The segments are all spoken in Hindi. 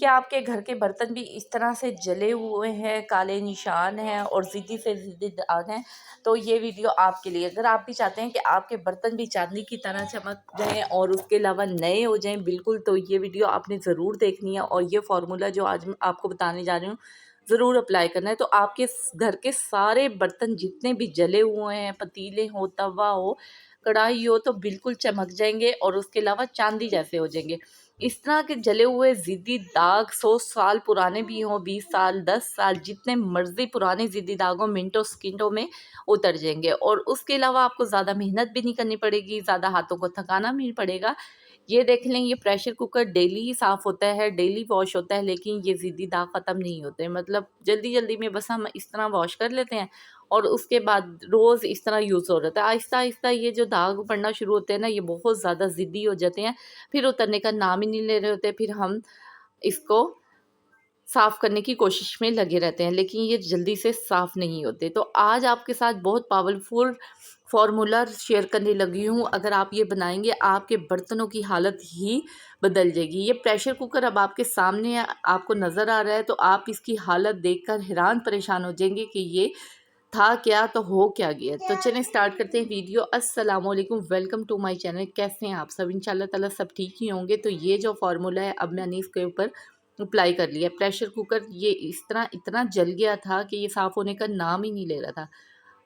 क्या आपके घर के बर्तन भी इस तरह से जले हुए हैं, काले निशान हैं और ज़िद्दी से ज़िद्दी दाग हैं, तो ये वीडियो आपके लिए। अगर आप भी चाहते हैं कि आपके बर्तन भी चांदी की तरह चमक जाएँ और उसके अलावा नए हो जाएँ बिल्कुल, तो ये वीडियो आपने ज़रूर देखनी है। और ये फार्मूला जो आज मैं आपको बताने जा रही हूँ, ज़रूर अप्लाई करना है। तो आपके घर के सारे बर्तन जितने भी जले हुए हैं, पतीले हो, तवा हो, कढ़ाई हो, तो बिल्कुल चमक जाएंगे और उसके अलावा चांदी जैसे हो जाएंगे। इस तरह के जले हुए ज़िद्दी दाग 100 साल पुराने भी हों, 20 साल, 10 साल, जितने मर्ज़ी पुराने ज़िद्दी दाग हों, मिनटों सेकंडों में उतर जाएंगे। और उसके अलावा आपको ज़्यादा मेहनत भी नहीं करनी पड़ेगी, ज़्यादा हाथों को थकाना भी नहीं पड़ेगा। ये देख लें, ये प्रेशर कुकर डेली ही साफ़ होता है, डेली वॉश होता है, लेकिन ये ज़िद्दी दाग ख़त्म नहीं होते। मतलब जल्दी-जल्दी में बस हम इस तरह वॉश कर लेते हैं और उसके बाद रोज़ इस तरह यूज़ हो रहा है। आहिस्ता-आहिस्ता ये जो दाग पड़ना शुरू होते हैं ना, ये बहुत ज़्यादा ज़िद्दी हो जाते हैं, फिर उतरने का नाम ही नहीं ले रहे होते। फिर हम इसको साफ़ करने की कोशिश में लगे रहते हैं, लेकिन ये जल्दी से साफ़ नहीं होते। तो आज आपके साथ बहुत पावरफुल फ़ॉर्मूला शेयर करने लगी हूँ। अगर आप ये बनाएँगे, आपके बर्तनों की हालत ही बदल जाएगी। ये प्रेशर कुकर अब आपके सामने है, आपको नज़र आ रहा है, तो आप इसकी हालत देखकर हैरान परेशान हो जाएँगे कि ये था क्या, तो हो क्या गया। तो चलें स्टार्ट करते हैं वीडियो। अस्सलाम वालेकुम, वेलकम टू माय चैनल। कैसे हैं आप सब? इंशाल्लाह ताला सब ठीक ही होंगे। तो ये जो फार्मूला है, अब मैंने इसके ऊपर अप्लाई कर लिया। प्रेशर कुकर ये इस तरह इतना जल गया था कि ये साफ़ होने का नाम ही नहीं ले रहा था।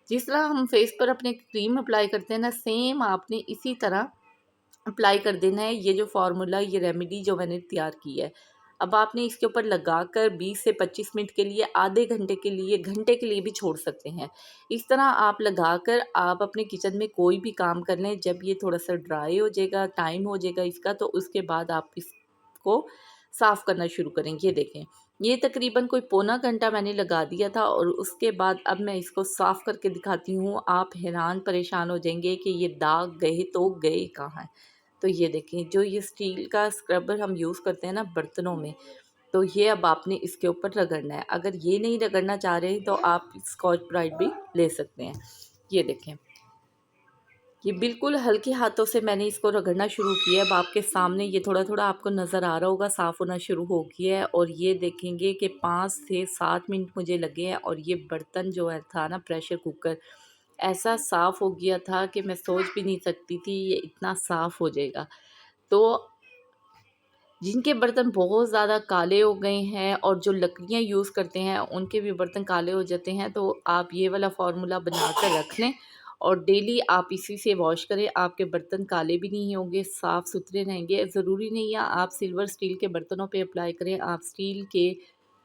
जिस तरह हम फेस पर अपने क्रीम अप्लाई करते हैं ना, सेम आपने इसी तरह अप्लाई कर देना है। ये जो फार्मूला, ये रेमेडी जो मैंने तैयार की है, अब आपने इसके ऊपर लगाकर 20 से 25 मिनट के लिए, आधे घंटे के लिए, घंटे के लिए भी छोड़ सकते हैं। इस तरह आप लगाकर आप अपने किचन में कोई भी काम कर लें। जब ये थोड़ा सा ड्राई हो जाएगा, टाइम हो जाएगा इसका, तो उसके बाद आप इसको साफ़ करना शुरू करें। ये देखें, ये तकरीबन कोई पौना घंटा मैंने लगा दिया था और उसके बाद अब मैं इसको साफ़ करके दिखाती हूँ। आप हैरान परेशान हो जाएंगे कि ये दाग गए तो गए कहाँ हैं। तो ये देखें, जो ये स्टील का स्क्रबर हम यूज़ करते हैं ना बर्तनों में, तो ये अब आपने इसके ऊपर रगड़ना है। अगर ये नहीं रगड़ना चाह रहे तो आप स्कॉच ब्राइट भी ले सकते हैं। ये देखें, ये बिल्कुल हल्के हाथों से मैंने इसको रगड़ना शुरू किया। अब आपके सामने ये थोड़ा-थोड़ा आपको नज़र आ रहा होगा, साफ़ होना शुरू हो गया है। और ये देखेंगे कि 5 से 7 मिनट मुझे लगे हैं और ये बर्तन जो है था ना, प्रेशर कुकर, ऐसा साफ़ हो गया था कि मैं सोच भी नहीं सकती थी ये इतना साफ़ हो जाएगा। तो जिनके बर्तन बहुत ज़्यादा काले हो गए हैं और जो लकड़ियाँ यूज़ करते हैं उनके भी बर्तन काले हो जाते हैं, तो आप ये वाला फार्मूला बना कर रख लें और डेली आप इसी से वॉश करें। आपके बर्तन काले भी नहीं होंगे, साफ़ सुथरे रहेंगे। ज़रूरी नहीं है आप सिल्वर स्टील के बर्तनों पे अप्लाई करें, आप स्टील के,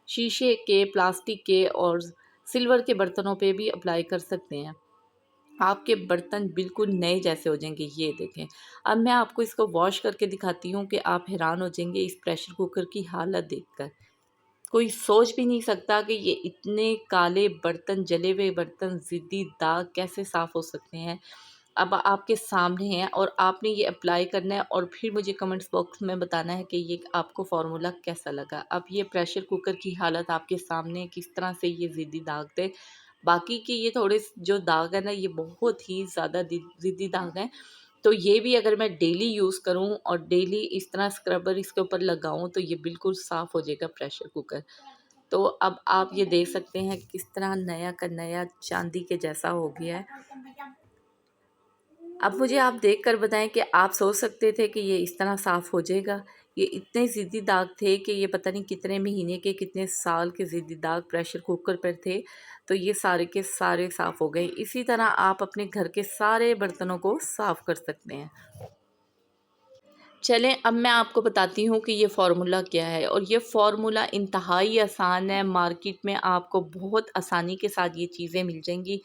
शीशे के, प्लास्टिक के और सिल्वर के बर्तनों पे भी अप्लाई कर सकते हैं। आपके बर्तन बिल्कुल नए जैसे हो जाएंगे। ये देखें, अब मैं आपको इसको वॉश करके दिखाती हूँ कि आप हैरान हो जाएंगे इस प्रेशर कुकर की हालत देखकर। कोई सोच भी नहीं सकता कि ये इतने काले बर्तन, जले हुए बर्तन, ज़िद्दी दाग कैसे साफ़ हो सकते हैं। अब आपके सामने हैं और आपने ये अप्लाई करना है और फिर मुझे कमेंट्स बॉक्स में बताना है कि ये आपको फार्मूला कैसा लगा। अब ये प्रेशर कुकर की हालत आपके सामने है, किस तरह से ये ज़िद्दी दाग थे। बाकी के ये थोड़े जो दाग है ना, ये बहुत ही ज़्यादा ज़िद्दी दाग हैं। तो ये भी अगर मैं डेली यूज़ करूँ और डेली इस तरह स्क्रबर इसके ऊपर लगाऊँ, तो ये बिल्कुल साफ़ हो जाएगा प्रेशर कुकर। तो अब आप ये देख सकते हैं किस तरह नया का नया चांदी के जैसा हो गया है। अब मुझे आप देख कर बताएं कि आप सोच सकते थे कि ये इस तरह साफ़ हो जाएगा। ये इतने ज़िद्दी दाग थे कि ये पता नहीं कितने महीने के, कितने साल के ज़िद्दी दाग प्रेशर कुकर पर थे। तो ये सारे के सारे साफ़ हो गए। इसी तरह आप अपने घर के सारे बर्तनों को साफ़ कर सकते हैं। चलें, अब मैं आपको बताती हूँ कि ये फ़ॉर्मूला क्या है। और ये फ़ॉर्मूला इंतहाई आसान है, मार्केट में आपको बहुत आसानी के साथ ये चीज़ें मिल जाएंगी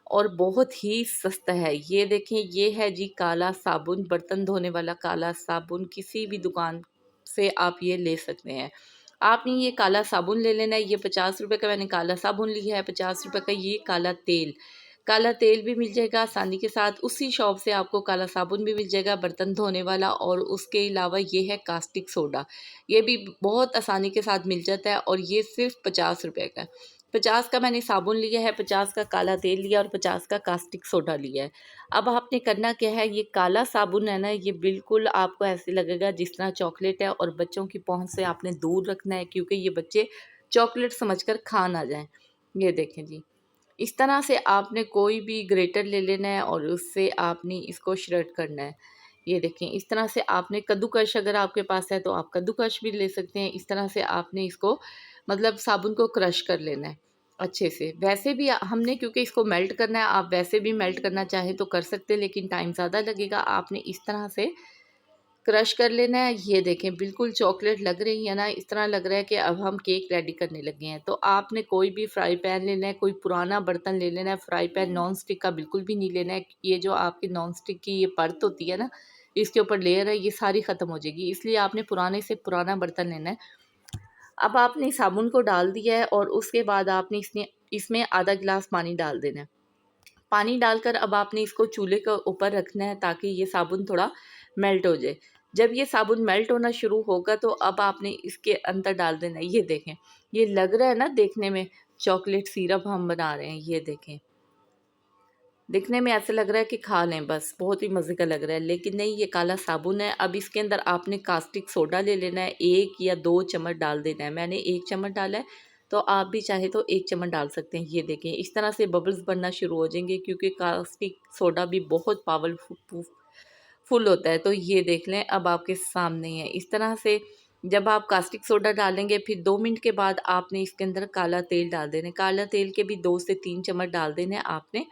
और बहुत ही सस्ता है। ये देखें, ये है जी काला साबुन, बर्तन धोने वाला काला साबुन। किसी भी दुकान से आप ये ले सकते हैं। आपने ये काला साबुन ले लेना है। ये 50 रुपए का मैंने काला साबुन लिया है, 50 रुपए का ये काला तेल भी मिल जाएगा आसानी के साथ। उसी शॉप से आपको काला साबुन भी मिल जाएगा, बर्तन धोने वाला। और उसके अलावा ये है कास्टिक सोडा, ये भी बहुत आसानी के साथ मिल जाता है और ये सिर्फ 50 रुपए का है। 50 का मैंने साबुन लिया है, 50 का काला तेल लिया और 50 का कास्टिक सोडा लिया है। अब आपने करना क्या है, ये काला साबुन है ना, ये बिल्कुल आपको ऐसे लगेगा जिस तरह चॉकलेट है और बच्चों की पहुँच से आपने दूर रखना है, क्योंकि ये बच्चे चॉकलेट समझकर खा ना जाएँ। ये देखें जी, इस तरह से आपने कोई भी ग्रेटर ले लेना है और उससे आपने इसको श्रेड करना है। ये देखें, इस तरह से आपने कद्दूकश अगर आपके पास है तो आप कद्दूकश भी ले सकते हैं। इस तरह से आपने इसको मतलब साबुन को क्रश कर लेना है अच्छे से। वैसे भी हमने क्योंकि इसको मेल्ट करना है, आप वैसे भी मेल्ट करना चाहें तो कर सकते हैं, लेकिन टाइम ज़्यादा लगेगा। आपने इस तरह से क्रश कर लेना है। ये देखें, बिल्कुल चॉकलेट लग रही है ना, इस तरह लग रहा है कि अब हम केक रेडी करने लगे हैं। तो आपने कोई भी फ्राई पैन लेना है, कोई पुराना बर्तन ले लेना है। फ्राई पैन नॉन स्टिक का बिल्कुल भी नहीं लेना है। ये जो आपकी नॉन स्टिक की ये परत होती है ना, इसके ऊपर लेयर है, ये सारी ख़त्म हो जाएगी, इसलिए आपने पुराने से पुराना बर्तन लेना है। अब आपने साबुन को डाल दिया है और उसके बाद आपने इसमें आधा गिलास पानी डाल देना है। पानी डालकर अब आपने इसको चूल्हे के ऊपर रखना है ताकि ये साबुन थोड़ा मेल्ट हो जाए। जब ये साबुन मेल्ट होना शुरू होगा तो अब आपने इसके अंदर डाल देना है। ये देखें, ये लग रहा है ना देखने में चॉकलेट सिरप हम बना रहे हैं। ये देखें, दिखने में ऐसा लग रहा है कि खा लें बस, बहुत ही मज़े का लग रहा है, लेकिन नहीं, ये काला साबुन है। अब इसके अंदर आपने कास्टिक सोडा ले लेना है, 1 या 2 चम्मच डाल देना है। मैंने 1 चम्मच डाला है, तो आप भी चाहे तो 1 चम्मच डाल सकते हैं। ये देखें, इस तरह से बबल्स बनना शुरू हो जाएंगे, क्योंकि कास्टिक सोडा भी बहुत पावरफुल फुल होता है। तो ये देख लें, अब आपके सामने ही है। इस तरह से जब आप कास्टिक सोडा डालेंगे, फिर 2 मिनट के बाद आपने इसके अंदर काला तेल डाल देना है। काला तेल के भी 2 से 3 चम्मच डाल देने हैं आपने,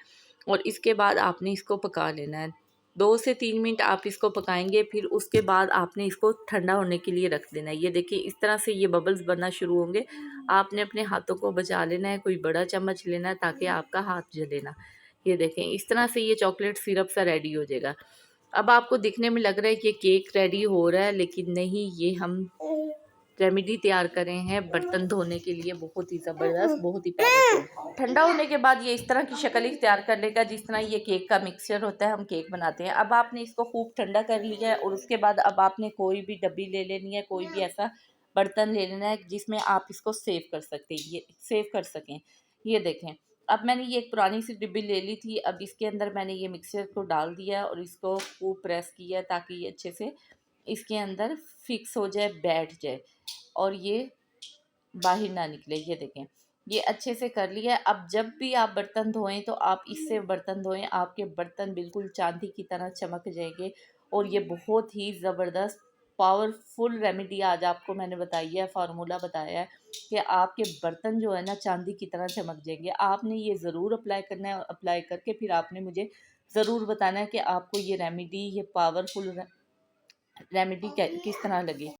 और इसके बाद आपने इसको पका लेना है। 2 से 3 मिनट आप इसको पकाएंगे, फिर उसके बाद आपने इसको ठंडा होने के लिए रख देना है। ये देखिए, इस तरह से ये बबल्स बनना शुरू होंगे। आपने अपने हाथों को बचा लेना है, कोई बड़ा चम्मच लेना है ताकि आपका हाथ जले ना। ये देखें, इस तरह से ये चॉकलेट सिरप सा रेडी हो जाएगा। अब आपको दिखने में लग रहा है कि केक रेडी हो रहा है, लेकिन नहीं, ये हम रेमेडी तैयार कर रहे हैं बर्तन धोने के लिए, बहुत ही ज़बरदस्त, बहुत ही पावरफुल। ठंडा होने के बाद ये इस तरह की शक्ल इख्तियार कर लेगा जिस तरह ये केक का मिक्सचर होता है, हम केक बनाते हैं। अब आपने इसको खूब ठंडा कर लिया है और उसके बाद अब आपने कोई भी डब्बी ले लेनी है, कोई भी ऐसा बर्तन ले लेना है जिसमें आप इसको सेव कर सकते हैं, ये सेव कर सकें। ये देखें, अब मैंने ये एक पुरानी सी डिब्बी ले ली थी। अब इसके अंदर मैंने ये मिक्सचर को डाल दिया और इसको खूब प्रेस किया ताकि ये अच्छे से इसके अंदर फिक्स हो जाए, बैठ जाए और ये बाहर ना निकले। ये देखें, ये अच्छे से कर लिया है। अब जब भी आप बर्तन धोएं तो आप इससे बर्तन धोएं, आपके बर्तन बिल्कुल चांदी की तरह चमक जाएंगे। और ये बहुत ही ज़बरदस्त पावरफुल रेमेडी आज आपको मैंने बताई है, फार्मूला बताया है कि आपके बर्तन जो है ना चांदी की तरह चमक जाएंगे। आपने ये ज़रूर अप्लाई करना है और अप्लाई करके फिर आपने मुझे ज़रूर बताना है कि आपको ये रेमेडी, ये पावरफुल रेमेडी किस तरह लगी।